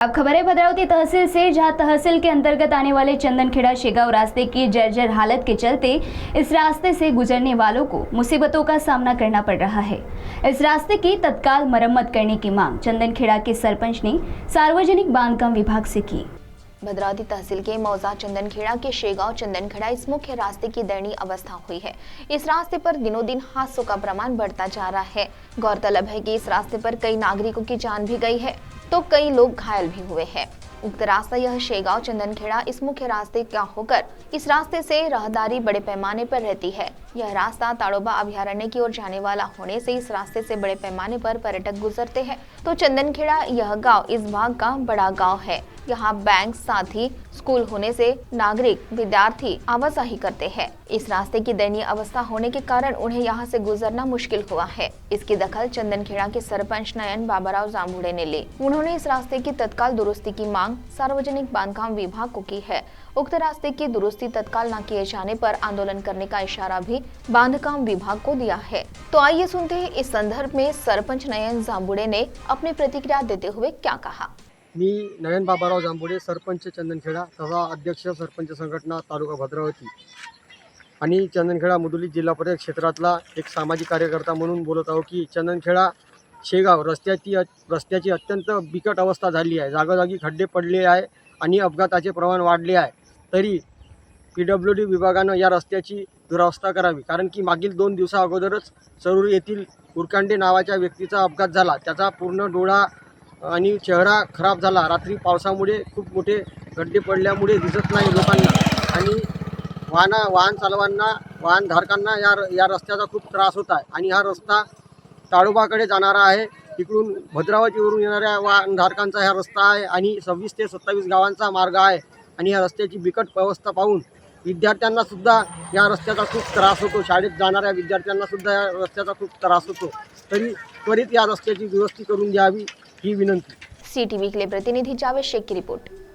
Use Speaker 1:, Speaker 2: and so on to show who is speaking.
Speaker 1: अब खबर है भद्रावती तहसील से, जहां तहसील के अंतर्गत आने वाले चंदनखेड़ा शेगांव रास्ते की जर्जर हालत के चलते इस रास्ते से गुजरने वालों को मुसीबतों का सामना करना पड़ रहा है। इस रास्ते की तत्काल मरम्मत करने की मांग चंदनखेड़ा के सरपंच ने सार्वजनिक बांधकाम विभाग से की।
Speaker 2: भद्रावती तहसील के मौजा चंदनखेड़ा के शेगांव चंदनखेड़ा इस मुख्य रास्ते की दयनीय अवस्था हुई है। इस रास्ते पर दिनों दिन हादसों का प्रमाण बढ़ता जा रहा है। गौरतलब है कि इस रास्ते पर कई नागरिकों की जान भी गई है तो कई लोग घायल भी हुए हैं। उक्त रास्ता यह शेगांव चंदनखेड़ा इस मुख्य रास्ते का होकर इस रास्ते से राहदारी बड़े पैमाने पर रहती है। यह रास्ता ताड़ोबा अभयारण्य की ओर जाने वाला होने से इस रास्ते से बड़े पैमाने पर पर्यटक गुजरते हैं। तो चंदनखेड़ा यह गांव इस भाग का बड़ा गांव है। यहाँ बैंक साथ ही स्कूल होने से नागरिक विद्यार्थी आवाजाही करते हैं। इस रास्ते की दयनीय अवस्था होने के कारण उन्हें यहाँ से गुजरना मुश्किल हुआ है। इसकी दखल चंदनखेड़ा के सरपंच नयन बाबाराव जांबुड़े ने ली। उन्होंने इस रास्ते की तत्काल दुरुस्ती की मांग सार्वजनिक बांधकाम विभाग को की है। उक्त रास्ते की दुरुस्ती तत्काल न किए जाने पर आंदोलन करने का इशारा भी बांधकाम विभाग को दिया है। तो आइए सुनते हैं इस संदर्भ में सरपंच नयन जांबुड़े ने अपनी प्रतिक्रिया देते हुए क्या कहा।
Speaker 3: मी नयन बाबाराव जांबुडे, सरपंच चंदनखेड़ा तथा अध्यक्ष सरपंच संघटना तालुका भद्रावती आणि चंदनखेड़ा मुदुली जिल्हा परिषद क्षेत्रातला एक सामाजिक कार्यकर्ता म्हणून बोलत आहो की चंदनखेड़ा शेगाव रस्त्याची अत्यंत बिकट अवस्था झाली आहे। जागोजागी खड्डे पडले आहे आणि अपघाताचे प्रमाण वाढले आहे। तरी PWD विभागानं या रस्त्याची दुरवस्था करावी, कारण की मागील 2 दिवसा अगोदरच सरूर येथील उरकांडे नावाच्या व्यक्तीचा अपघात झाला। त्याचा पूर्ण डोळा आणि चेहरा खराब झाला। रात्री पावसामुळे खूप मोठे खड्डे पडल्यामुळे दिसत नाही लोकांना आणि वाहन चालवांना वाहनधारकांना या रस्त्याचा खूप त्रास होत आहे। आणि हा रस्ता ताडोबाकडे जाणारा आहे। तिकडून भद्रावतीवरून येणाऱ्या वाहनधारकांचा हा रस्ता आहे आणि 26 ते 27 गावांचा मार्ग आहे। आणि या रस्त्याची बिकट अवस्था पाहून विद्यार्थ्यांना सुद्धा या रस्त्याचा खूप त्रास होतो। शाळेत जाणाऱ्या विद्यार्थ्यांना सुद्धा या रस्त्याचा खूप त्रास होतो। तरी त्वरित या रस्त्याची दुरुस्ती करून द्यावी ही विनंती।
Speaker 2: CTV के लिए प्रतिनिधि जावेद शेख की रिपोर्ट।